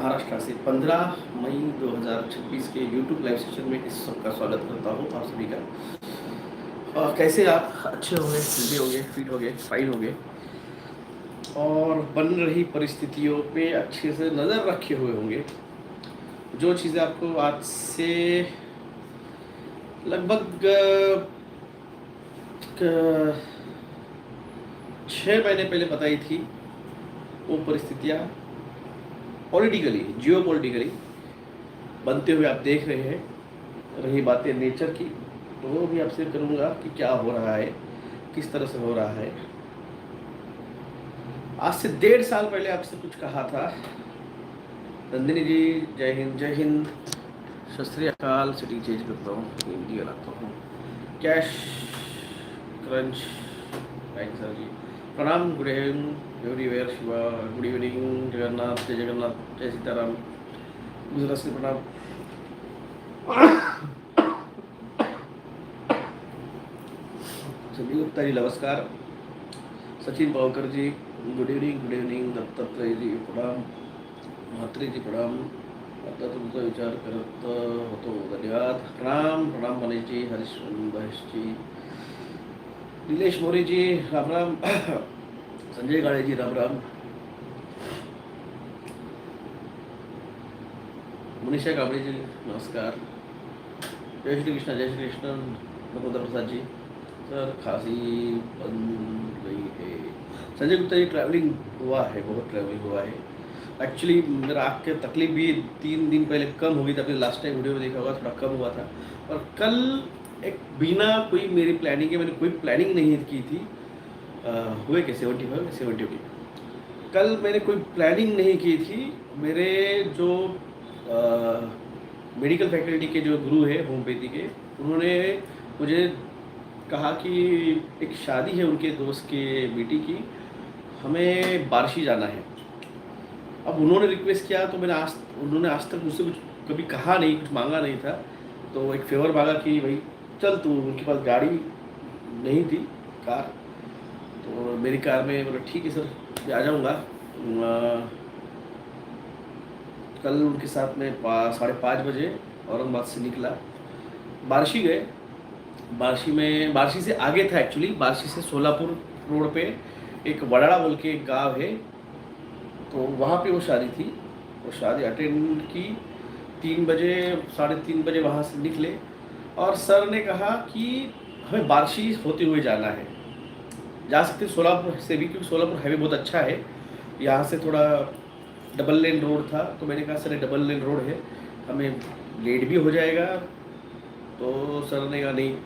महाराष्ट्र से 15 मई 2026 के YouTube live session में इस सबका स्वागत करता हूँ आप सभी का। कैसे आप अच्छे होंगे, हेल्दी होंगे, फिट होंगे, फाइन होंगे और बन रही परिस्थितियों पे अच्छे से नज़र रखे हुए होंगे। जो चीज़ें आपको आज से लगभग 6 महीने पहले बताई थी, वो परिस्थितियाँ पॉलिटिकली, जियो पॉलिटिकली बनते हुए आप देख रहे हैं। रही बातें नेचर की, तो वो भी आपसे करूँगा कि क्या हो रहा है, किस तरह से हो रहा है। आज से 1.5 साल पहले आपसे कुछ कहा था। नंदिनी जी, जय हिंद। जय हिंद, सत श्री अकाल। सिटी चेंज करता हूँ, हिंदी लगाता हूँ। कैश क्रंच, थैंक सर जी। प्रणाम, good evening everywhere. Shiva, good evening. Jagannath, जय जगन्नाथ, जय सीताराम। गुजरात से प्रणाम। संजीव गुप्ता जी नमस्कार। Sachin Pavkar ji good evening, good evening. Dattatray ji प्रणाम। म्हात्रे जी प्रणाम। आता तुमचा विचार करत होतो, धन्यवाद। प्रणाम प्रणाम मनीष जी, हरीश महेश जी, नीलेश मोरे जी राम राम। संजय गाड़े जी राम राम। मनीषा काबड़े जी नमस्कार। जय श्री कृष्ण, जय श्री कृष्ण। नकोदर प्रसाद जी, सर खांसी बन गई है। संजय गुप्ता जी, ट्रैवलिंग हुआ है, बहुत ट्रैवलिंग हुआ है। एक्चुअली मेरा आँख की तकलीफ भी 3 दिन पहले कम हो गई थी। आपने लास्ट टाइम वीडियो में देखा होगा, थोड़ा कम हुआ था। और कल एक बिना कोई मेरी प्लानिंग के, मैंने कोई प्लानिंग नहीं की थी। हुए के 70 कल मैंने कोई प्लानिंग नहीं की थी। मेरे जो मेडिकल फैकल्टी के जो गुरु है होम्योपैथी के, उन्होंने मुझे कहा कि एक शादी है उनके दोस्त के बेटी की, हमें बार्शी जाना है। अब उन्होंने रिक्वेस्ट किया तो उन्होंने आज तक मुझसे कुछ कभी कहा नहीं, कुछ मांगा नहीं था। तो एक फेवर मांगा कि भाई चल तू, उनके पास गाड़ी नहीं थी, कार। तो मेरी कार में बोला ठीक है सर, मैं आ जाऊँगा। कल उनके साथ में 5:30 बजे औरंगाबाद से निकला, बार्शी गए। बार्शी से आगे था एक्चुअली। बार्शी से सोलापुर रोड पे एक वडाड़ा बोल के एक गाँव है, तो वहाँ पे वो शादी थी। वो शादी अटेंड की। 3 बजे, 3:30 बजे वहाँ से निकले और सर ने कहा कि हमें बार्शी होते हुए जाना है। जा सकते सोलापुर से भी, क्योंकि सोलापुर हाईवे बहुत अच्छा है। यहाँ से थोड़ा डबल लेन रोड था, तो मैंने कहा सर डबल लेन रोड है, हमें लेट भी हो जाएगा। तो सर ने कहा नहीं,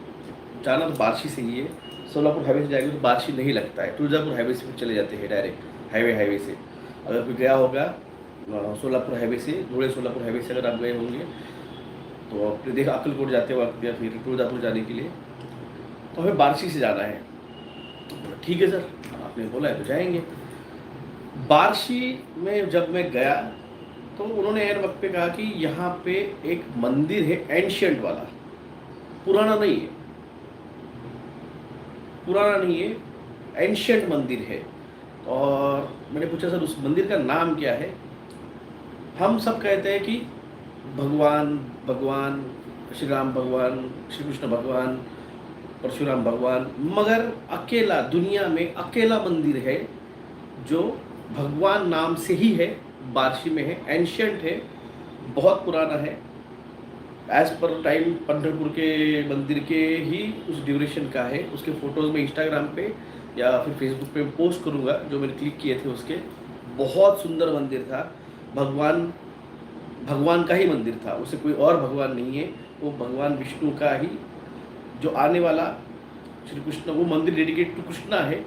जाना तो बार्शी से ही है। सोलापुर हाईवे से जाएंगे तो बार्शी नहीं लगता है, तुळजापुर हाईवे से चले जाते हैं डायरेक्ट। हाईवे से अगर कोई गया होगा सोलापुर हाईवे से, धुले सोलापुर हाईवे से अगर आप गए होंगे तो आपने देखा अक्कलकोट जाते वक्त या फिर तुळजापुर जाने के लिए, तो हमें बार्शी से जाना है। ठीक है सर, आपने बोला है तो जाएंगे। बार्शी में जब मैं गया तो उन्होंने एन वक्त पे कहा कि यहाँ पे एक मंदिर है एंशियंट वाला, पुराना नहीं है, एंशियंट मंदिर है। और मैंने पूछा सर उस मंदिर का नाम क्या है। हम सब कहते हैं कि भगवान श्री राम भगवान, श्री कृष्ण भगवान, परशुराम भगवान, मगर अकेला, दुनिया में अकेला मंदिर है जो भगवान नाम से ही है, बार्शी में है, एंशियंट है, बहुत पुराना है। एज पर टाइम पंढरपुर के मंदिर के ही उस ड्यूरेशन का है। उसके फोटोज़ में इंस्टाग्राम पे या फिर फेसबुक पे पोस्ट करूँगा, जो मैंने क्लिक किए थे उसके। बहुत सुंदर मंदिर था, भगवान का ही मंदिर था, उसे कोई और भगवान नहीं है, वो भगवान विष्णु का ही, जो आने वाला श्री कृष्ण, वो मंदिर डेडिकेट टू कृष्णा है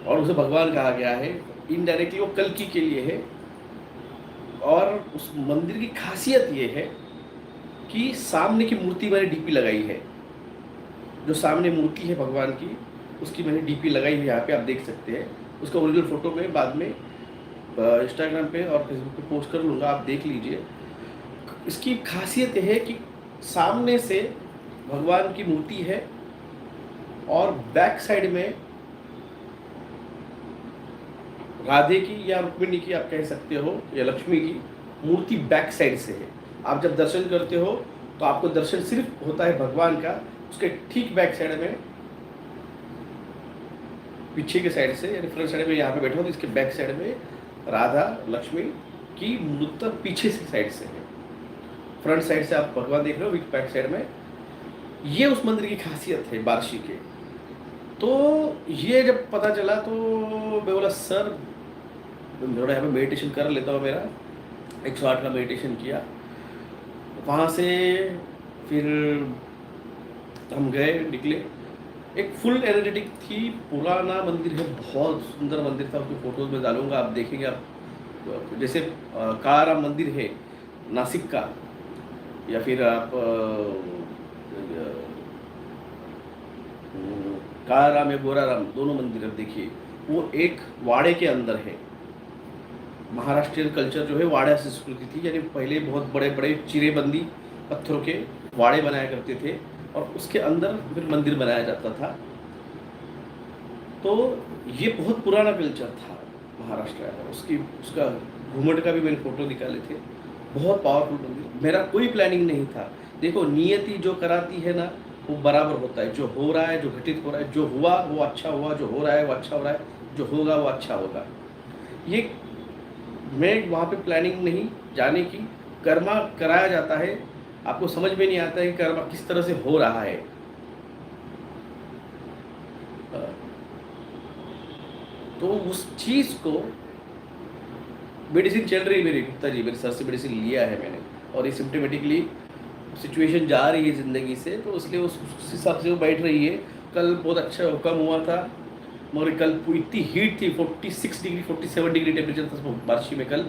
और उसे भगवान कहा गया है। इनडायरेक्टली वो कल्कि के लिए है। और उस मंदिर की खासियत ये है कि सामने की मूर्ति मैंने डीपी लगाई है, जो सामने मूर्ति है भगवान की, उसकी मैंने डीपी लगाई है। यहाँ पे आप देख सकते हैं। उसका ओरिजिनल फोटो में बाद में इंस्टाग्राम पे और फेसबुक पे पोस्ट कर लूँगा, आप देख लीजिए। इसकी खासियत यह है कि सामने से भगवान की मूर्ति है और बैक साइड में राधे की या रुक्मिणी की आप कह सकते हो, या लक्ष्मी की मूर्ति बैक साइड से है। आप जब दर्शन करते हो तो आपको दर्शन सिर्फ होता है भगवान का, उसके ठीक बैक साइड में, पीछे के साइड से, यानी फ्रंट साइड में यहाँ पे बैठे हो तो इसके बैक साइड में राधा लक्ष्मी की मूर्ति पीछे से साइड से है। फ्रंट साइड से आप भगवान देख रहे हो, बैक साइड में। ये उस मंदिर की खासियत है बार्शी के। तो ये जब पता चला तो मैं बोला सर थोड़ा यहाँ पे मेडिटेशन कर लेता हूँ, मेरा 108 का मेडिटेशन किया। वहाँ से फिर हम गए, निकले। एक फुल एनर्जेटिक थी, पुराना मंदिर है, बहुत सुंदर मंदिर था, उसकी फोटोज में डालूंगा, आप देखेंगे। आप जैसे काराम मंदिर है नासिक का, या फिर आप काराम या गोराराम, दोनों मंदिर आप देखिए, वो एक वाड़े के अंदर है। महाराष्ट्रियन कल्चर जो है वाड़ा संस्कृति थी, यानी पहले बहुत बड़े बड़े चिरेबंदी पत्थरों के वाड़े बनाया करते थे और उसके अंदर फिर मंदिर बनाया जाता था। तो ये बहुत पुराना कल्चर था महाराष्ट्र का। उसका घूमट का भी मैंने फोटो निकाले थे। बहुत पावरफुल मंदिर। मेरा कोई प्लानिंग नहीं था। देखो नियति जो कराती है ना वो बराबर होता है। जो हो रहा है, जो घटित हो रहा है, जो हुआ वो अच्छा हुआ, जो हो रहा है वो अच्छा हो रहा है, जो होगा वो अच्छा होगा। ये मैं वहाँ पे प्लानिंग नहीं जाने की, कर्मा कराया जाता है। आपको समझ में नहीं आता है कि कर्मा किस तरह से हो रहा है। तो उस चीज़ को, मेडिसिन चल रही है मेरी, गुप्ता जी मेरे सर से मेडिसिन लिया है मैंने, और ये सिम्टमेटिकली सिचुएशन जा रही है ज़िंदगी से, तो इसलिए उस हिसाब से वो बैठ रही है। कल बहुत अच्छा हुक्म हुआ था, मगर कल इतनी हीट थी, 46 डिग्री 47 डिग्री टेम्परेचर था बारिश में कल,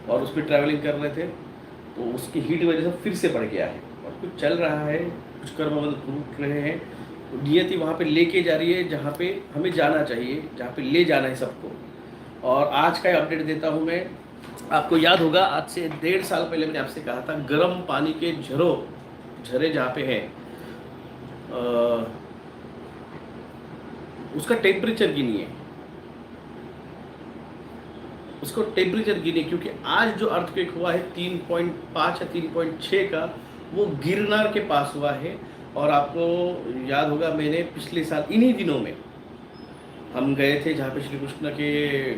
और उस पर ट्रैवलिंग कर रहे थे, तो उसकी हीट की वजह से फिर से बढ़ गया है। और कुछ चल रहा है, कुछ कर्म टूट रहे हैं। नियति वहाँ पे लेके जा रही है जहाँ पे हमें जाना चाहिए, जहाँ पे ले जाना है सबको। और आज का अपडेट देता हूँ मैं। आपको याद होगा आज से 1.5 साल पहले मैंने आपसे कहा था गर्म पानी के झरे जहाँ पे हैं उसका टेम्परेचर गिनिए, उसको टेम्परेचर गिनिए, क्योंकि आज जो अर्थक्वेक हुआ है 3.5 या 3.6 का, वो गिरनार के पास हुआ है। और आपको याद होगा मैंने पिछले साल इन्हीं दिनों में हम गए थे जहाँ पे श्री कृष्ण के,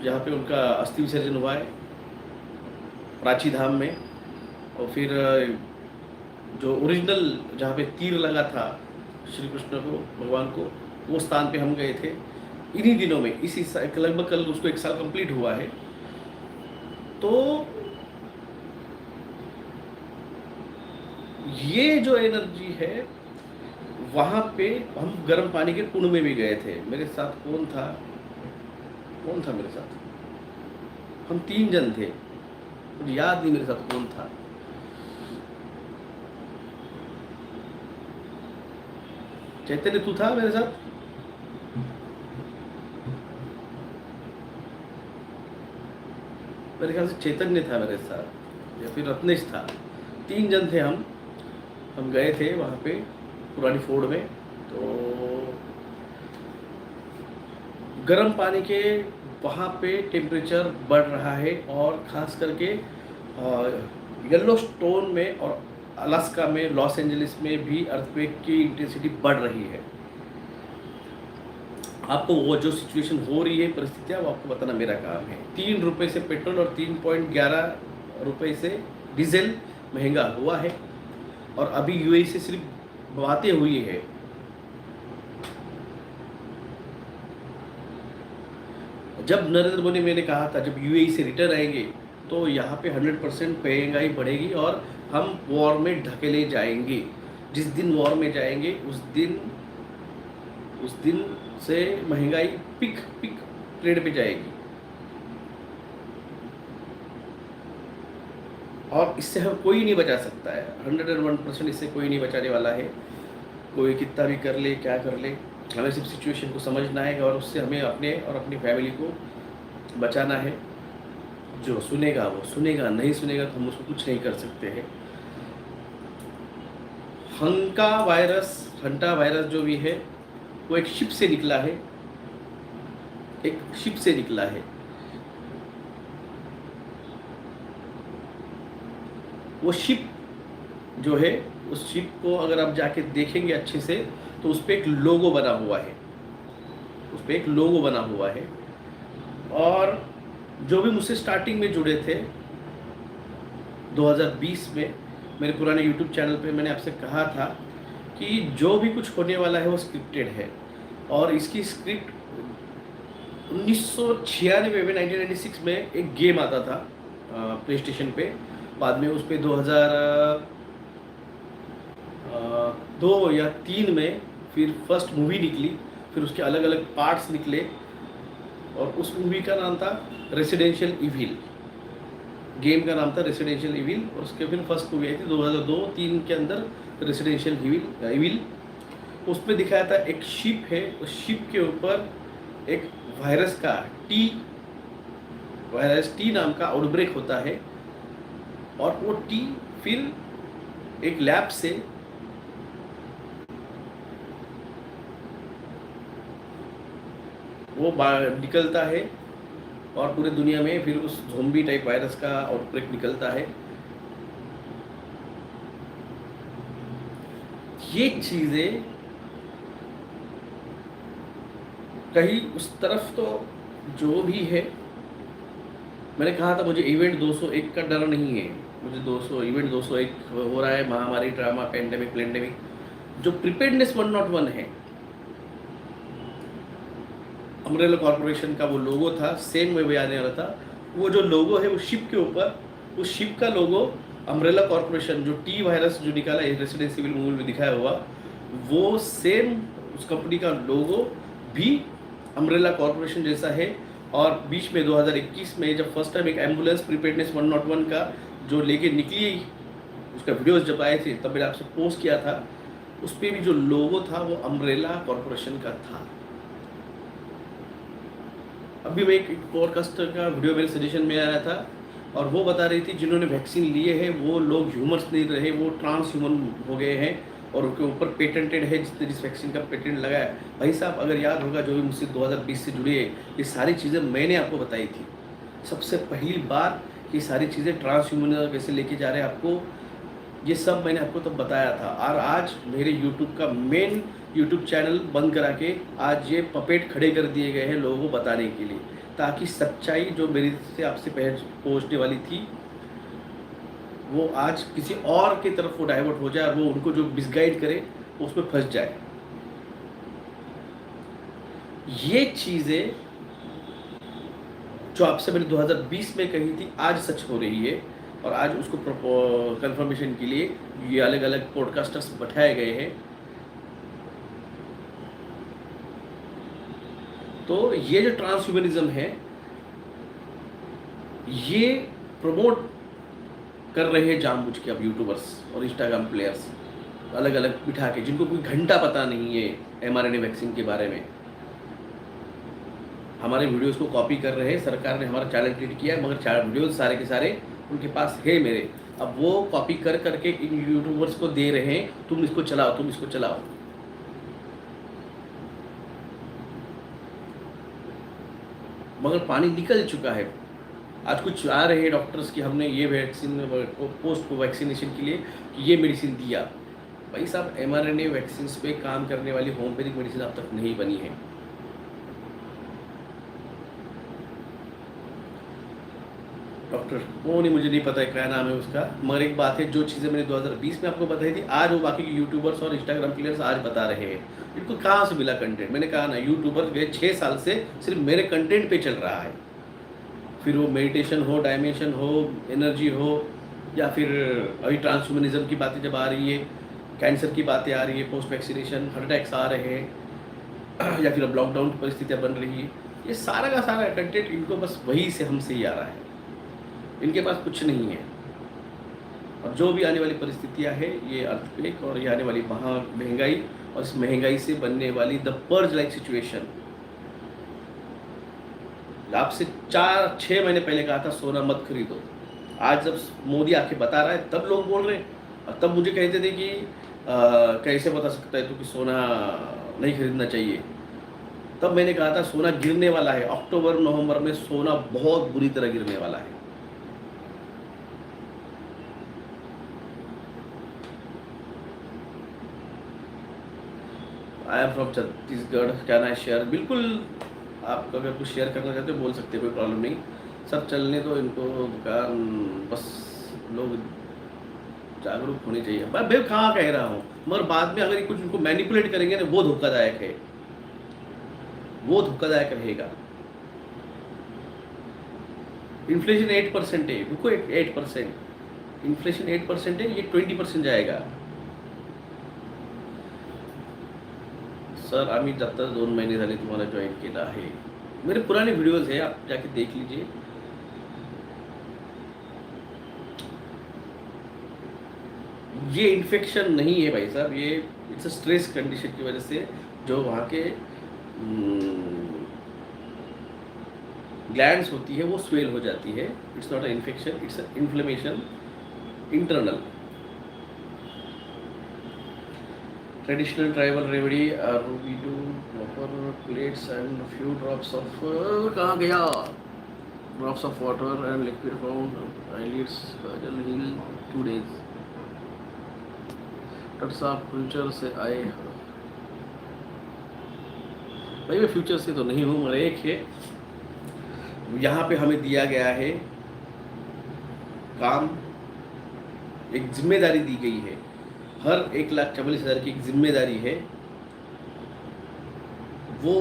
जहाँ पे उनका अस्थि विसर्जन हुआ है प्राची धाम में। और फिर जो ओरिजिनल जहाँ पे तीर लगा था श्री कृष्ण को, भगवान को, वो स्थान पे हम गए थे इन्हीं दिनों में। इसी लगभग कल उसको 1 साल कंप्लीट हुआ है। तो ये जो एनर्जी है, वहाँ पे हम गर्म पानी के कुंड में भी गए थे। मेरे साथ कौन था मेरे साथ? हम 3 जन थे, मुझे याद नहीं मेरे साथ कौन था। चैतन्य तू था मेरे साथ? मेरे ख्याल से चैतन्य था मेरे साथ, या फिर रत्नेश था। 3 जन थे हम गए थे वहाँ पे पुरानी फोर्ड में। तो गर्म पानी के वहाँ पे टेम्परेचर बढ़ रहा है, और ख़ास करके येलो स्टोन में और अलास्का में, लॉस एंजलिस में भी अर्थक्वेक की इंटेंसिटी बढ़ रही है। आपको वो जो सिचुएशन हो रही है, परिस्थितियाँ, वो आपको बताना मेरा काम है। 3 रुपये से पेट्रोल और 3.11 रुपये से डीजल महंगा हुआ है, और अभी यूएई से सिर्फ बातें हुई है। जब नरेंद्र मोदी, मैंने कहा था जब यूएई से रिटर्न आएंगे तो यहाँ पे 100% महंगाई बढ़ेगी और हम वॉर में ढकेले जाएंगे। जिस दिन वॉर में जाएंगे उस दिन से महंगाई पिक ट्रेड पे जाएगी, और इससे हम कोई नहीं बचा सकता है। 101% इससे कोई नहीं बचाने वाला है। कोई कितना भी कर ले, क्या कर ले, हमें सिर्फ सिचुएशन को समझना है और उससे हमें अपने और अपनी फैमिली को बचाना है। जो सुनेगा वो सुनेगा, नहीं सुनेगा तो हम उसको कुछ नहीं कर सकते हैं। हंटा वायरस जो भी है वो एक शिप से निकला है, एक शिप से निकला है। वो शिप जो है, उस शिप को अगर आप जाके देखेंगे अच्छे से तो उस पर एक लोगो बना हुआ है, उस पर एक लोगो बना हुआ है। और जो भी मुझसे स्टार्टिंग में जुड़े थे 2020 में, मेरे पुराने यूट्यूब चैनल पे मैंने आपसे कहा था कि जो भी कुछ होने वाला है वो स्क्रिप्टेड है। और इसकी स्क्रिप्ट 1996 में 1996 में एक गेम आता था प्ले स्टेशन पे, बाद में उस पर 2002 या 3 में फिर फर्स्ट मूवी निकली, फिर उसके अलग अलग पार्ट्स निकले, और उस मूवी का नाम था रेसिडेंशियल इविल। गेम का नाम था रेसिडेंशियल इविल, और उसके फिर फर्स्ट मूवी आई थी 2002-3 के अंदर, रेसिडेंशियल इविल। उसमें दिखाया था एक शिप है, उस शिप के ऊपर एक वायरस का वायरस टी नाम का आउटब्रेक होता है, और वो टी फिर एक लैब से वो निकलता है, और पूरे दुनिया में फिर उस ज़ोंबी टाइप वायरस का आउटब्रेक निकलता है। ये चीज़ें कहीं उस तरफ तो जो भी है, मैंने कहा था मुझे इवेंट 201 का डर नहीं है, मुझे 201 हो रहा है, महामारी, ड्रामा, पेंडेमिक, जो प्रिपेयर्डनेस 101 है, अम्ब्रेला कॉर्पोरेशन का वो लोगो था, सेम वे आने वाला था। वो जो लोगो है वो शिप के ऊपर, उस शिप का लोगो अम्ब्रेला कॉर्पोरेशन, जो टी वायरस जो निकाला रेसिडेंशियल इविल मूवी में दिखाया हुआ, वो सेम उस कंपनी का लोगो भी अम्ब्रेला कॉर्पोरेशन जैसा है। और बीच में 2021 में जब फर्स्ट टाइम एक एम्बुलेंस प्रिपेयर्डनेस 101 का जो लेके निकली, उसका वीडियोस जब आए थे तब मैंने आपसे पोस्ट किया था, उस पर भी जो लोगो था वो अम्ब्रेला कॉर्पोरेशन का था। अभी मैं एक पॉडकास्टर का वीडियो मेरे सजेशन में आया था, और वो बता रही थी जिन्होंने वैक्सीन लिए हैं वो लोग ह्यूमन्स नहीं रहे, वो ट्रांस ह्यूमन हो गए हैं, और उनके ऊपर पेटेंटेड है, जिस वैक्सीन का पेटेंट लगा है। भाई साहब, अगर याद होगा जो भी मुझसे 2020 से जुड़ी है, ये सारी चीज़ें मैंने आपको बताई थी। सबसे पहली बार ये सारी चीज़ें ट्रांस ह्यूमन कैसे लेके जा रहे हैं आपको, ये सब मैंने आपको तब बताया था। और आज मेरे यूट्यूब का मेन यूट्यूब चैनल बंद करा के आज ये पपेट खड़े कर दिए गए हैं लोगों को बताने के लिए, ताकि सच्चाई जो मेरी से आपसे पहुंचने वाली थी वो आज किसी और की तरफ वो डाइवर्ट हो जाए, और वो उनको जो मिसगाइड करे उसमें फंस जाए। ये चीज़ें जो आपसे मैंने 2020 में कही थी आज सच हो रही है, और आज उसको कंफर्मेशन के लिए ये अलग अलग पॉडकास्टर्स बैठाए गए हैं। तो ये जो ट्रांसह्यूमनिज्म है, ये प्रमोट कर रहे हैं जानबूझ के अब यूट्यूबर्स और इंस्टाग्राम प्लेयर्स अलग अलग बिठा के, जिनको कोई घंटा पता नहीं है mRNA वैक्सीन के बारे में। हमारे वीडियोस को कॉपी कर रहे हैं, सरकार ने हमारा चैनल क्रिएट किया है, मगर वीडियोस सारे के सारे उनके पास है मेरे। अब वो कॉपी कर करके इन यूट्यूबर्स को दे रहे हैं, तुम इसको चलाओ, तुम इसको चलाओ। मगर पानी निकल चुका है। आज कुछ आ रहे हैं डॉक्टर्स कि हमने ये वैक्सीन पोस्ट वैक्सीनेशन के लिए कि ये मेडिसिन दिया। भाई साहब, mRNA वैक्सीन पे काम करने वाली होम्योपैथिक मेडिसिन अब तक नहीं बनी है। डॉक्टर वो नहीं, मुझे नहीं पता है क्या नाम है उसका, मगर एक बात है, जो चीज़ें मैंने 2020 में आपको बताई थी आज वो बाकी के यूट्यूबर्स और इंस्टाग्राम प्लेयर्स आज बता रहे हैं। इनको कहाँ से मिला कंटेंट? मैंने कहा ना, यूट्यूबर गए 6 साल से सिर्फ मेरे कंटेंट पे चल रहा है, फिर वो मेडिटेशन हो, डायमेंशन हो, एनर्जी हो, या फिर अभी ट्रांसह्यूमनिज्म की बातें जब आ रही है, कैंसर की बातें आ रही है, पोस्ट वैक्सीनेशन हार्ट अटैक्स आ रहे हैं, या फिर अब लॉकडाउन की परिस्थितियाँ बन रही है, ये सारा का सारा कंटेंट इनको बस वही से हमसे ही आ रहा है, इनके पास कुछ नहीं है। और जो भी आने वाली परिस्थितियाँ है, ये अर्थक्वेक और ये आने वाली महा महंगाई, और इस महंगाई से बनने वाली द पर्ज लाइक सिचुएशन। आपसे 4-6 महीने पहले कहा था सोना मत खरीदो, आज जब मोदी आके बता रहा है तब लोग बोल रहे हैं। और तब मुझे कहते थे कि कैसे बता सकता है तू कि सोना नहीं खरीदना चाहिए। तब मैंने कहा था सोना गिरने वाला है, अक्टूबर नवंबर में सोना बहुत बुरी तरह गिरने वाला है। I am from Chhattisgarh, can I share? बिल्कुल, आप अगर कुछ शेयर करना चाहते हो बोल सकते हो, कोई प्रॉब्लम नहीं। सब चलने दो इनको, दुकान बस लोग जागरूक होने चाहिए। मैं कहाँ कह रहा हूँ, मगर बाद में अगर कुछ उनको मैनिपुलेट करेंगे ना, वो धोखादायक है, वो धोखादायक रहेगा। इन्फ्लेशन 8% है, रुको 8%, इन्फ्लेशन 8% है, ये 20% जाएगा। सर आम्ही आता 2 महिने झाले तुम्हाला जॉईन केलं आहे। मेरे पुराने वीडियोस है, आप जाके देख लीजिए। ये इन्फेक्शन नहीं है भाई साहब, ये इट्स स्ट्रेस कंडीशन की वजह से जो वहाँ के ग्लैंड्स होती है वो स्वेल हो जाती है। It's not a infection, it's inflammation internal. Traditional tribal remedy are we do proper plates and few drops of कहाँ गया, drops of water and liquid found eyelids will heal 2 days। Doctor साहब future से आए? भाई मैं future से तो नहीं हूँ, मगर एक है यहाँ पे हमें दिया गया है काम, एक जिम्मेदारी दी गई है, हर 1,44,000 की एक जिम्मेदारी है। वो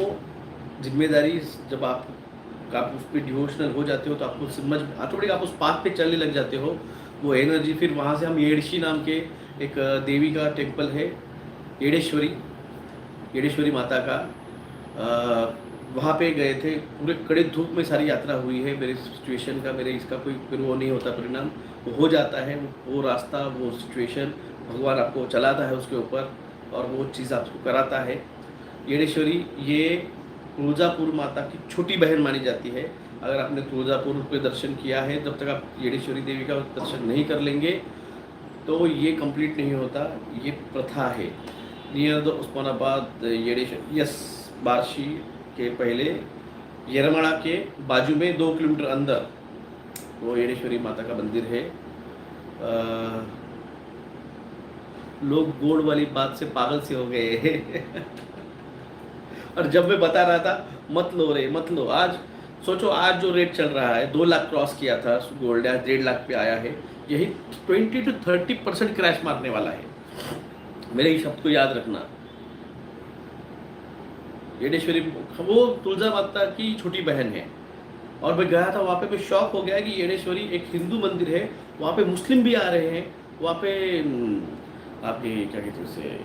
जिम्मेदारी जब आप उस पर डिवोशनल हो जाते हो तो आपको समझ ऑटोमेटिक आप उस पाथ पे चलने लग जाते हो। वो एनर्जी फिर वहाँ से हम येडशी नाम के एक देवी का टेम्पल है, येडेश्वरी माता का, वहाँ पे गए थे। पूरे कड़े धूप में सारी यात्रा हुई है। मेरे सिचुएशन का, मेरे इसका कोई फिर वो नहीं होता परिणाम, वो हो जाता है। वो रास्ता, वो सिचुएशन भगवान आपको चलाता है उसके ऊपर, और वो चीज़ आपको कराता है। येडेश्वरी ये तुळजापुर माता की छोटी बहन मानी जाती है। अगर आपने तुळजापुर पे दर्शन किया है, जब तक आप येडेश्वरी देवी का दर्शन नहीं कर लेंगे तो ये कंप्लीट नहीं होता। ये प्रथा है। Near the Osmanabad Yedeshwari, yes, Barshi के पहले येरमाड़ा के बाजू में 2 किलोमीटर अंदर वो येडेश्वरी माता का मंदिर है। लोग गोल्ड वाली बात से पागल से हो गए और जब मैं बता रहा था मत लो रे मत लो, आज सोचो, आज जो रेट चल रहा है 2 लाख क्रॉस किया था गोल्ड, आज 1.5 लाख पे आया है। यही 20 to 30% क्रैश मारने वाला है। मेरे इस शब्द को याद रखना। येडेश्वरी वो तुलजा माता की छोटी बहन है, और मैं गया था वहाँ पे, मैं शॉक हो गया कि येडेश्वरी एक हिंदू मंदिर है, वहाँ पे मुस्लिम भी आ रहे हैं, वहाँ पे आपके क्या कहते हैं उसे,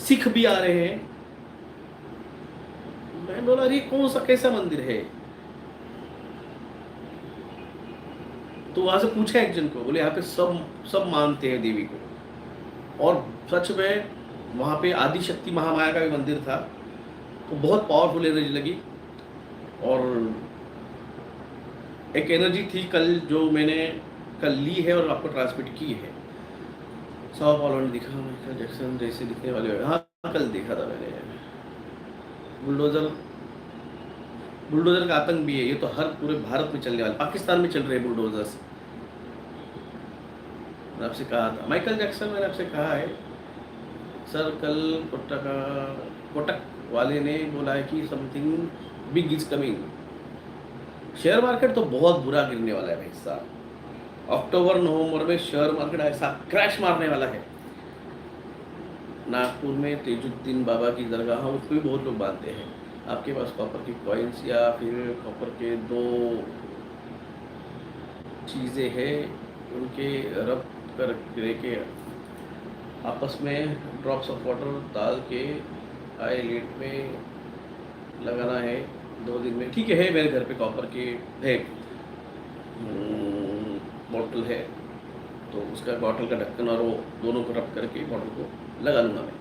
सिख भी आ रहे हैं। मैं बोला अरे कौन सा कैसा मंदिर है? तो वहां से पूछा एक जन को, बोले यहाँ पे सब मानते हैं देवी को। और सच में वहाँ पे आदि शक्ति महामाया का भी मंदिर था। तो बहुत पावरफुल एनर्जी लगी, और एक एनर्जी थी कल जो मैंने कल ली है और आपको ट्रांसमिट की है। सौ पॉलो ने दिखा, माइकल जैक्सन जैसे दिखने वाले, हाँ कल देखा था मैंने। बुलडोजर का आतंक भी है। ये तो हर पूरे भारत में चलने वाले, पाकिस्तान में चल रहे बुलडोजर्स। मैंने आपसे कहा था माइकल जैक्सन, मैंने आपसे कहा है सर, कल कोटक वाले ने बोला है कि something big is coming. Share market तो बहुत बुरा गिरने वाला है भाई साहब। अक्टूबर नवंबर में शेयर मार्केट ऐसा क्रैश मारने वाला है। नागपुर में तेजुद्दीन बाबा की दरगाह, उसको भी बहुत लोग मानते हैं। आपके पास कॉपर की कॉइन्स या फिर कॉपर के 2 चीज़ें हैं, उनके रब कर के आपस में ड्रॉप्स ऑफ वाटर डाल के आईलिड में लगाना है 2 दिन में। ठीक है, मेरे घर पे कॉपर के है बॉटल है, तो उसका बॉटल का ढक्कन और वो दोनों को रब करके बॉटल को लगा लूँगा मैं।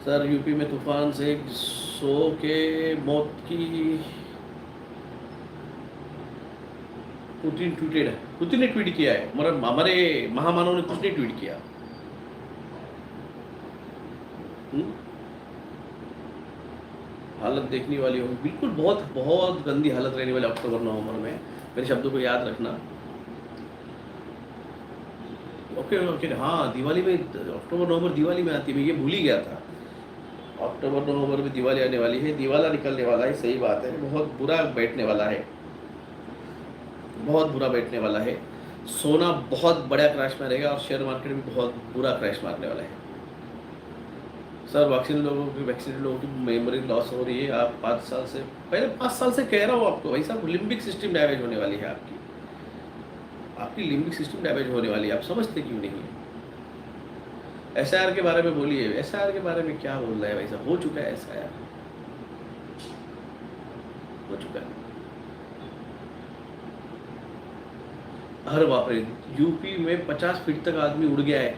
सर यूपी में तूफान से 100 के मौत की पुतिन ट्वीटेड है, पुतिन ने ट्वीट किया है, मतलब हमारे महामानव ने कुछ नहीं ट्वीट किया। हालत देखने वाली होगी, बिल्कुल बहुत बहुत गंदी हालत रहने वाली अक्टूबर नवंबर में। मेरे शब्दों को याद रखना। ओके ओके, हाँ दिवाली में, अक्टूबर नवंबर दिवाली में आती है, मैं ये भूल ही गया था। अक्टूबर नवंबर में दिवाली आने वाली है, दिवाला निकलने वाला है, सही बात है, बहुत बुरा बैठने वाला है, बहुत बुरा बैठने वाला है। सोना बहुत बड़ा क्रैश मारेगा और शेयर मार्केट भी बहुत बुरा क्रैश मारने वाला है। सर वैक्सीनेटेड लोगों की मेमोरी लॉस हो रही है। आप 5 साल से, पहले 5 साल से कह रहा हूँ आपको भाई साहब, लिम्बिक सिस्टम डैमेज होने वाली है आपकी, आपकी लिम्बिक सिस्टम डैमेज होने वाली है। आप समझते क्यों नहीं है? एसआईआर के बारे में बोलिए, एसआईआर के बारे में क्या बोल रहा है भाई साहब? हो चुका है एसआईआर, हो चुका है। हर बाप रे, यूपी में 50 फीट तक आदमी उड़ गया है।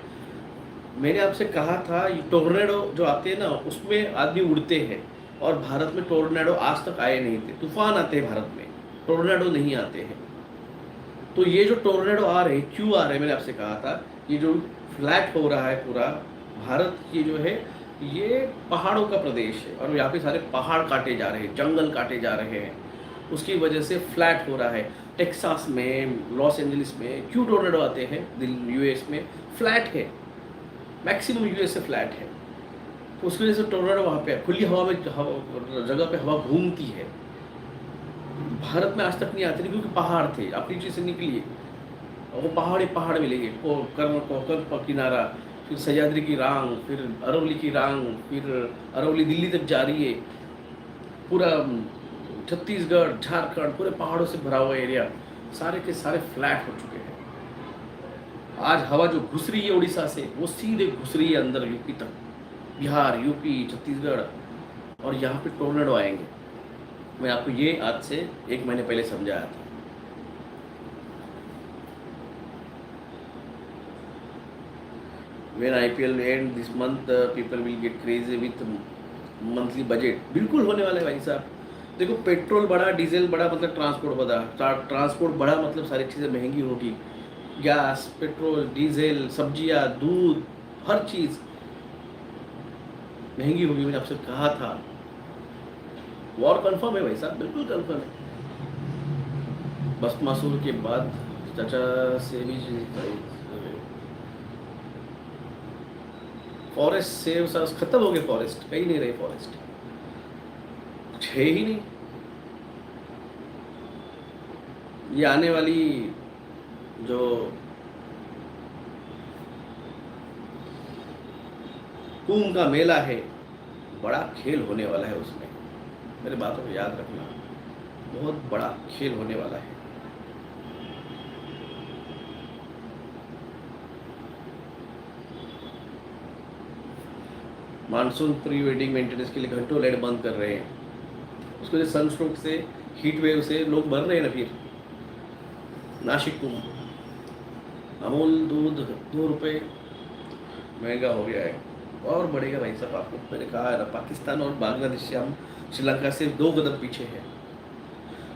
मैंने आपसे कहा था ये टोर्नेडो जो आते हैं ना उसमें आदमी उड़ते हैं, और भारत में टोर्नेडो आज तक आए नहीं थे। तूफान आते हैं भारत में, टोर्नेडो नहीं आते हैं। तो ये जो टोर्नेडो आ रहे हैं क्यों आ रहे हैं? मैंने आपसे कहा था ये जो फ्लैट हो रहा है पूरा भारत, ये जो है ये पहाड़ों का प्रदेश है, और यहाँ पे सारे पहाड़ काटे जा रहे हैं, जंगल काटे जा रहे हैं, उसकी वजह से फ्लैट हो रहा है। टेक्सास में, लॉस एंजलिस में क्यों टोर्नेडो आते हैं? यूएस में फ्लैट है, मैक्सिमम यूएस से फ्लैट है, तो उसकी वजह से टोर्नेडो वहाँ पे खुली हवा में, जगह पे हवा घूमती है। भारत में आज तक नहीं आते, क्योंकि पहाड़ थे। आप नीचे से निकलिए वो पहाड़ ही पहाड़ मिलेंगे, कोकर का किनारा, फिर सह्याद्री की रांग, फिर अरवली की रांग, फिर अरवली दिल्ली तक जा रही है, पूरा छत्तीसगढ़ झारखंड पूरे पहाड़ों से भरा हुआ एरिया, सारे के सारे फ्लैट हो चुके हैं। आज हवा जो घुस रही है उड़ीसा से, वो सीधे घुस रही है अंदर यूपी तक, बिहार, यूपी, छत्तीसगढ़, और यहाँ पे टोर्नेडो आएंगे। मैं आपको ये आज से 1 महीने पहले समझाया था। When IPL end this month, people will get crazy with monthly budget. बिल्कुल होने वाला है भाई साहब। देखो पेट्रोल बढ़ा, डीजल बढ़ा, मतलब ट्रांसपोर्ट बढ़ा, ट्रांसपोर्ट बढ़ा मतलब सारी चीज़ें महंगी होगी। गैस, पेट्रोल, डीजल, सब्जियां, दूध, हर चीज़ महंगी होगी। मैंने आपसे कहा था, वॉर कंफर्म है भाई साहब, बिल्कुल कंफर्म है। बस मासूर के बाद चाचा से भी फॉरेस्ट सेव खत्म हो गए, फॉरेस्ट कहीं नहीं रहे, फॉरेस्ट है ही नहीं। ये आने वाली जो कुंभ का मेला है, बड़ा खेल होने वाला है उसमें, मेरे बातों को याद रखना, बहुत बड़ा खेल होने वाला है। मानसून प्री वेडिंग मेंटेनेंस के लिए घंटों लाइट बंद कर रहे हैं। उसको जो सनस्ट्रोक से, हीट वेव से लोग मर रहे हैं ना। फिर नासिक कुंभ, अमूल दूध 2 रुपये महंगा हो गया है, और बढ़ेगा भाई साहब। आपको मैंने कहा है ना, पाकिस्तान और बांग्लादेश से हम श्रीलंका से 2 कदम पीछे हैं।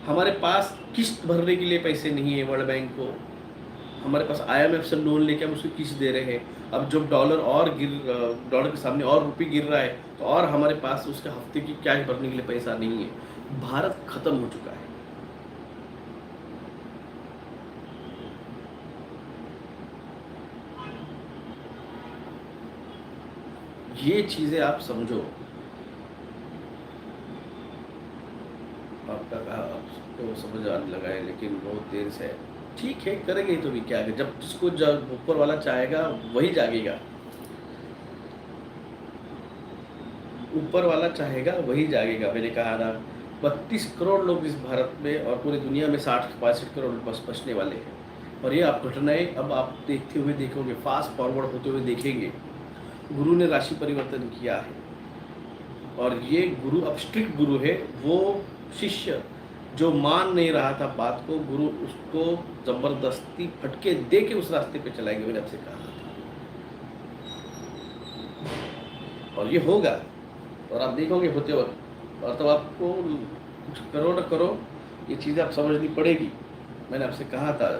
हमारे पास किस्त भरने के लिए पैसे नहीं है वर्ल्ड बैंक को, हमारे पास IMF से लोन लेके हम उसको किस्त दे रहे हैं। अब जब डॉलर डॉलर के सामने और रुपये गिर रहा है, तो और हमारे पास उसके हफ्ते की कैश भरने के लिए पैसा नहीं है। भारत खत्म हो चुका है। ये चीजें आप समझो। आपका कहा आपको समझ आने लगा है, लेकिन बहुत देर से। ठीक है, करेंगे तो भी क्या है, जब जिसको जब ऊपर वाला चाहेगा वही जागेगा, ऊपर वाला चाहेगा वही जागेगा। मैंने कहा ना, 32 करोड़ लोग इस भारत में और पूरी दुनिया में 60-65 करोड़ बस बचने वाले हैं। और ये आप घटनाएं अब आप देखते हुए देखोगे, फास्ट फॉरवर्ड होते हुए देखेंगे। गुरु ने राशि परिवर्तन किया है, और ये गुरु अब स्ट्रिक्ट गुरु है। वो शिष्य जो मान नहीं रहा था बात को, गुरु उसको जबरदस्ती फटके दे के उस रास्ते पे चलाएंगे, मैंने आपसे कहा था। और ये होगा, और आप देखोगे होते वक्त। और तब आपको कुछ करो न करो, ये चीज़ें आप समझनी पड़ेगी। मैंने आपसे कहा था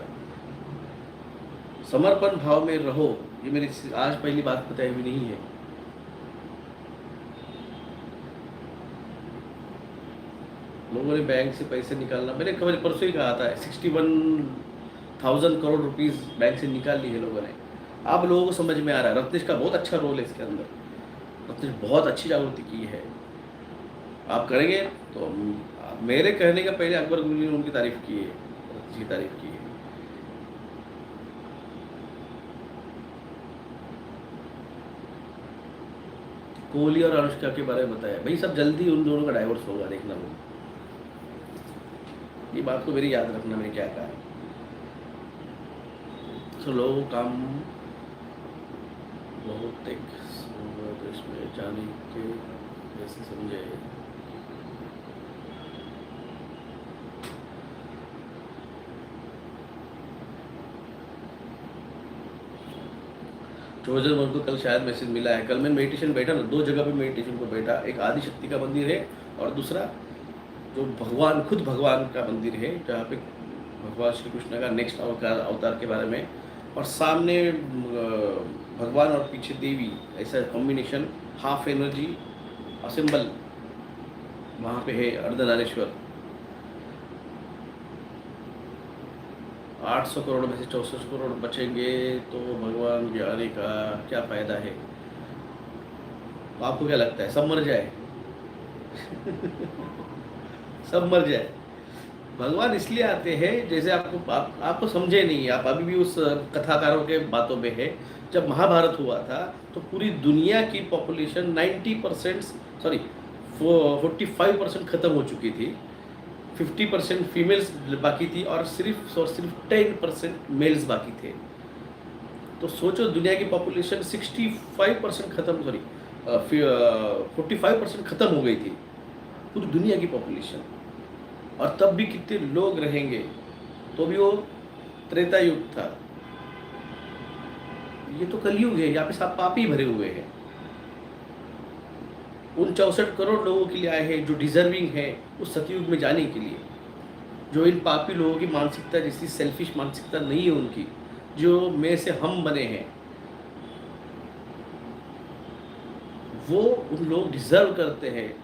समर्पण भाव में रहो, ये मेरी आज पहली बात बताई हुई नहीं है। लोगों ने बैंक से पैसे निकालना, मैंने कल परसों ही कहा था, 61,000 करोड़ रुपीस बैंक से निकाल लिए लोगों ने। अब लोगों को समझ में आ रहा है, रत्नेश का बहुत अच्छा रोल है इसके अंदर, रत्नेश बहुत अच्छी जागृति की है। आप करेंगे तो मेरे कहने का पहले अकबर गुरुजी ने उनकी तारीफ की है, रत्नेश की तारीफ की है। कोहली और अनुष्का के बारे में बताया, भाई सब जल्दी उन दोनों का डाइवोर्स होगा, देखना वो, ये बात को मेरी याद रखना, मैंने क्या कहा। तो लोगों काम बहुत एक तो इसमें जाने के जैसे समझे। चौधरी मन को कल शायद मैसेज मिला है, कल मैं मेडिटेशन बैठा ना, 2 जगह पे मेडिटेशन को बैठा, एक आदि शक्ति का मंदिर है और दूसरा जो भगवान खुद भगवान का मंदिर है, जहाँ पे भगवान श्री कृष्ण का नेक्स्ट अवतार के बारे में, और सामने भगवान और पीछे देवी, ऐसा कॉम्बिनेशन, हाफ एनर्जी असेंबल वहाँ पे है अर्धनारेश्वर। 800 करोड़ में से 64 करोड़ बचेंगे तो भगवान के आने का क्या फायदा है? तो आपको क्या लगता है, सब मर जाए? सब मर जाए? भगवान इसलिए आते हैं, जैसे आपको समझे नहीं, आप अभी भी उस कथाकारों के बातों में है। जब महाभारत हुआ था तो पूरी दुनिया की पॉपुलेशन 90% सॉरी 45% खत्म हो चुकी थी, 50% फीमेल्स बाकी थी और सिर्फ 10% मेल्स बाकी थे। तो सोचो दुनिया की पॉपुलेशन 65% खत्म, सॉरी 45% खत्म हो गई थी पूरी दुनिया की पॉपुलेशन, और तब भी कितने लोग रहेंगे, तो भी वो त्रेता युग था। ये तो कलयुग है, यहाँ पे सब पापी भरे हुए हैं। उन 64 करोड़ लोगों के लिए आए हैं जो डिजर्विंग है उस सतयुग में जाने के लिए, जो इन पापी लोगों की मानसिकता जैसी सेल्फिश मानसिकता नहीं है उनकी, जो मैं से हम बने हैं, वो उन लोग डिजर्व करते हैं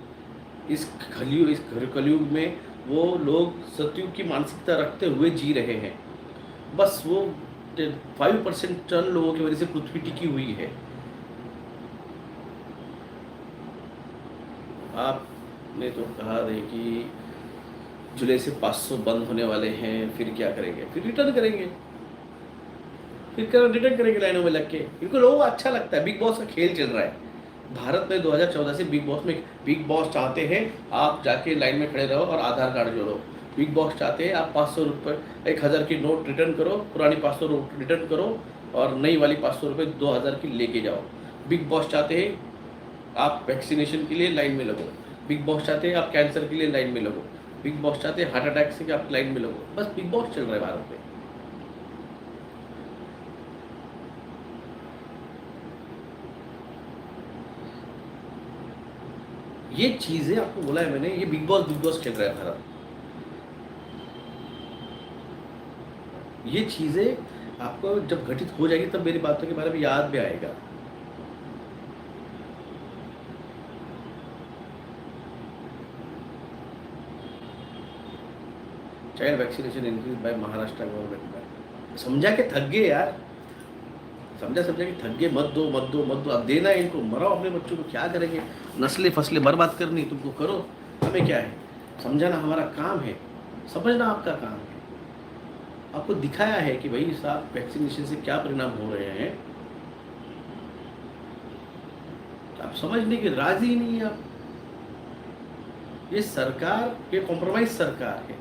इस कलयुग में। वो लोग सतयुग की मानसिकता रखते हुए जी रहे हैं, बस वो 5% टन लोगों की वजह से पृथ्वी टिकी हुई है। आपने तो कहा है कि जुलाई से 500 बंद होने वाले हैं, फिर क्या करेंगे? फिर रिटर्न करेंगे, रिटर्न करेंगे लाइनों में लग के। इनको लोगों को अच्छा लगता है, बिग बॉस का खेल चल रहा है भारत में 2014 से। बिग बॉस चाहते हैं आप जाके लाइन में खड़े रहो और आधार कार्ड जोड़ो। बिग बॉस चाहते हैं आप 500 रुपये 1000 की नोट रिटर्न करो, पुरानी 500 नोट रिटर्न करो और नई वाली 500 रुपये 2000 की लेके जाओ। बिग बॉस चाहते हैं आप वैक्सीनेशन के लिए लाइन में लगो। बिग बॉस चाहते हैं आप कैंसर के लिए लाइन में लगो। बिग बॉस चाहते हैं हार्ट अटैक से आप लाइन में लगो। बस बिग बॉस चल रहा है भारत में। ये चीजें आपको बोला है मैंने, ये बिग बॉस खेल रहा है भारत। ये चीजें आपको जब घटित हो जाएगी तब मेरी बातों के बारे में याद भी आएगा। Child vaccination increase by Maharashtra government by. समझा के थक गए यार, समझा कि थक गए। मत दो अब देना है इनको, मराओ अपने बच्चों को, क्या करेंगे? नस्लें फसलें बर्बाद करनी तुमको करो, हमें क्या है? समझाना हमारा काम है, समझना आपका काम है। आपको दिखाया है कि भाई साहब वैक्सीनेशन से क्या परिणाम हो रहे हैं, आप समझने के राजी ही नहीं है आप। ये सरकार ये कॉम्प्रोमाइज सरकार है।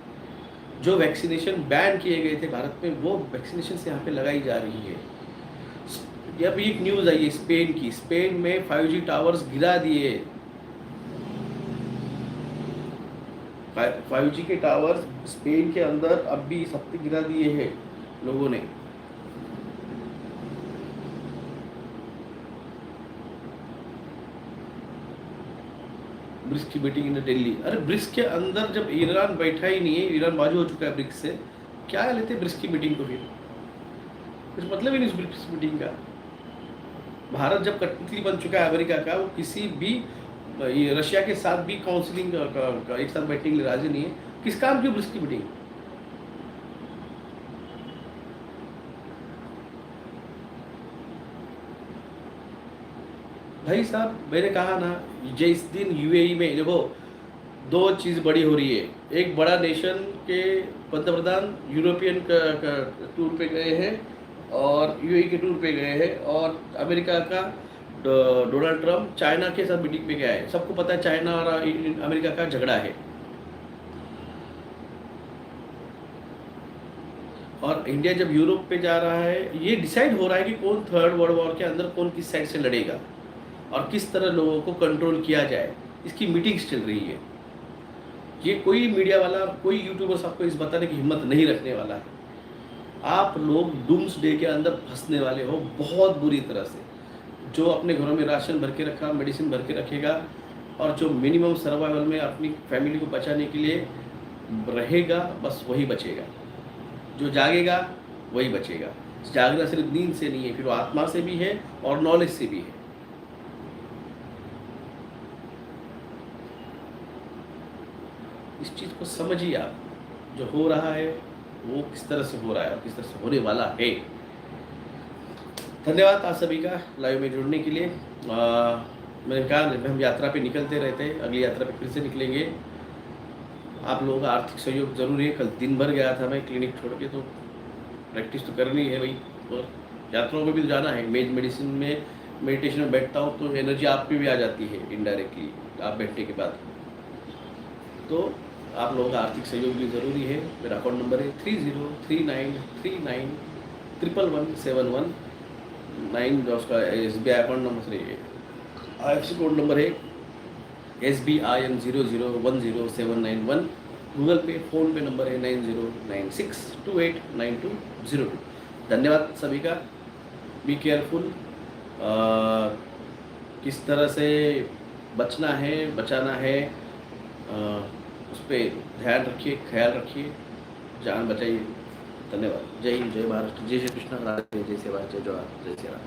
जो वैक्सीनेशन बैन किए गए थे भारत में, वो वैक्सीनेशन से यहाँ पे लगाई जा रही है। अभी एक न्यूज आई है स्पेन की, स्पेन में 5G टावर्स गिरा दिए। 5G के टावर्स स्पेन के अंदर अब भी सब गिरा दिए हैं लोगों ने। ब्रिक्स की मीटिंग इन दिल्ली। अरे ब्रिक्स के अंदर जब ईरान बैठा ही नहीं है, ईरान बाजू हो चुका है ब्रिक्स से, क्या लेते ब्रिक्स की मीटिंग को? फिर कुछ मतलब ही नहीं उस ब्रिक्स मीटिंग का। भारत जब कठपुतली बन चुका है अमेरिका का, वो किसी भी ये रशिया के साथ भी काउंसलिंग का एक साथ बैठने के लिए राजी नहीं है। किस काम की ब्रिक्स की मीटिंग? भाई साहब मैंने कहा ना, जिस दिन यूएई में देखो दो चीज़ बड़ी हो रही है। एक बड़ा नेशन के पंतप्रधान यूरोपियन का टूर पे गए हैं और यूएई के टूर पे गए हैं, और अमेरिका का डोनाल्ड ट्रम्प चाइना के साथ मीटिंग पे गया है। सबको पता है चाइना और अमेरिका का झगड़ा है, और इंडिया जब यूरोप पे जा रहा है, ये डिसाइड हो रहा है कि कौन थर्ड वर्ल्ड वॉर के अंदर कौन किस साइड से लड़ेगा और किस तरह लोगों को कंट्रोल किया जाए। इसकी मीटिंग्स चल रही है। ये कोई मीडिया वाला, कोई यूट्यूबर्स आपको इस बताने की हिम्मत नहीं रखने वाला है। आप लोग डूम्स डे के अंदर फंसने वाले हो बहुत बुरी तरह से। जो अपने घरों में राशन भर के रखा, मेडिसिन भर के रखेगा, और जो मिनिमम सर्वाइवल में अपनी फैमिली को बचाने के लिए रहेगा, बस वही बचेगा। जो जागेगा वही बचेगा। जागना सिर्फ नींद से नहीं है, फिर वो आत्मा से भी है और नॉलेज से भी है। इस चीज़ को समझिए आप, जो हो रहा है वो किस तरह से हो रहा है और किस तरह से होने वाला है। धन्यवाद आप सभी का लाइव में जुड़ने के लिए। मैंने कहा हम यात्रा पे निकलते रहते हैं, अगली यात्रा पे फिर से निकलेंगे। आप लोगों का आर्थिक सहयोग जरूरी है। कल दिन भर गया था मैं क्लिनिक छोड़ के, तो प्रैक्टिस तो करनी है भाई, और यात्राओं में भी तो जाना है। मेडिसिन में मेडिटेशन में बैठता हूँ तो एनर्जी आप पे भी आ जाती है इनडायरेक्टली आप बैठने के बाद। तो आप लोगों का आर्थिक सहयोग भी ज़रूरी है। मेरा अकाउंट नंबर है 303939317119, जो उसका SBI अकाउंट नंबर है। IFSC कोड नंबर है SBIN00107991। गूगल पे फ़ोन पे नंबर है 9096289202। धन्यवाद सभी का। Be careful. किस तरह से बचना है, बचाना है, उस पर ध्यान रखिए, ख्याल रखिए, जान बचाइए। धन्यवाद। जय हिंद, जय महाराष्ट्र, जय श्री कृष्ण, राधे, जय सेवा, जय जवाहर, जय श्री राम।